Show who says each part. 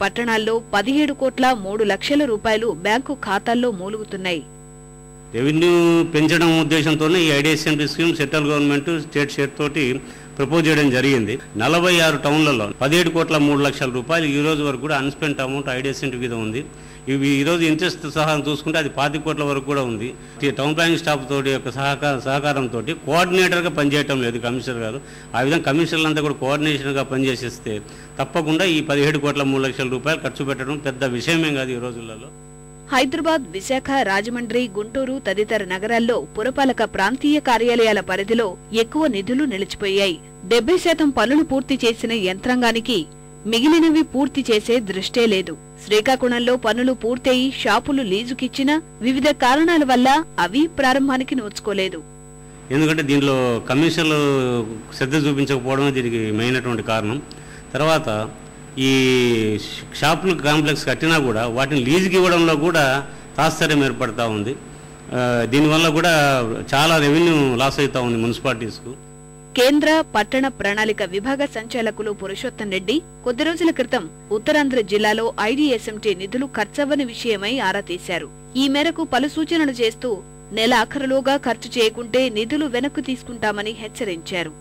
Speaker 1: పట్టణాల్లో 17,03,00,000 రూపాయలు బ్యాంకు ఖాతాల్లో మూలుగుతున్నాయి.
Speaker 2: రెవెన్యూ పెంచడం ఉద్దేశంతోనే ఈ IDSMT scheme central government state share తోటి ప్రపోజ్ చేయడం జరిగింది. 46 టౌన్లలో 17,03,00,000 రూపాయలు ఈ రోజు వరకు కూడా అన్స్పెంట్ అమౌంట్ ఐడిఎస్ఎంటీ మీద ఉంది. ఇవి ఈరోజు ఇంట్రెస్ట్ సహా చూసుకుంటే అది 25 కోట్ల వరకు కూడా ఉంది. టౌన్ ప్లానింగ్ స్టాఫ్ తోటి యొక్క సహకారంతో కోఆర్డినేటర్గా పనిచేయటం లేదు కమిషనర్ గారు. ఆ విధంగా కమిషనర్లంతా కూడా కోఆర్డినేషన్గా పనిచేసేస్తే తప్పకుండా ఈ 17,03,00,000 రూపాయలు ఖర్చు పెట్టడం పెద్ద విషయమే కాదు ఈ రోజులలో.
Speaker 1: హైదరాబాద్, విశాఖ, రాజమండ్రి, గుంటూరు తదితర నగరాల్లో పురపాలక ప్రాంతీయ కార్యాలయాల పరిధిలో ఎక్కువ నిధులు నిలిచిపోయాయి. 70% పనులు పూర్తి చేసిన యంత్రాంగానికి మిగిలినవి పూర్తి చేసే దృష్టే లేదు. శ్రీకాకుళంలో పనులు పూర్తయి షాపులు లీజుకిచ్చినా వివిధ కారణాల వల్ల అవి ప్రారంభానికి నోచుకోలేదు.
Speaker 2: ఎందుకంటే దీనిలో కమిషన్లు శ్రద్ధ చూపించకపోవడమే దీనికి మెయిన్ కారణం. తర్వాత ఈ షాపులు కాంప్లెక్స్ కట్టినా కూడా వాటిని లీజుకి ఇవ్వడంలో కూడా తాత్సర్యం ఏర్పడతా ఉంది. దీనివల్ల కూడా చాలా రెవెన్యూ లాస్ అవుతా ఉంది మున్సిపాలిటీస్కు.
Speaker 1: కేంద్ర పట్టణ ప్రణాళిక విభాగ సంచాలకులు పురుషోత్తం రెడ్డి కొద్ది రోజుల క్రితం ఉత్తరాంధ్ర జిల్లాలో ఐడిఎస్ఎంటీ నిధులు ఖర్చవ్వని విషయమై ఆరా తీశారు. ఈ మేరకు పలు సూచనలు చేస్తూ నెల ఆఖరులోగా ఖర్చు చేయకుంటే నిధులు వెనక్కు తీసుకుంటామని హెచ్చరించారు.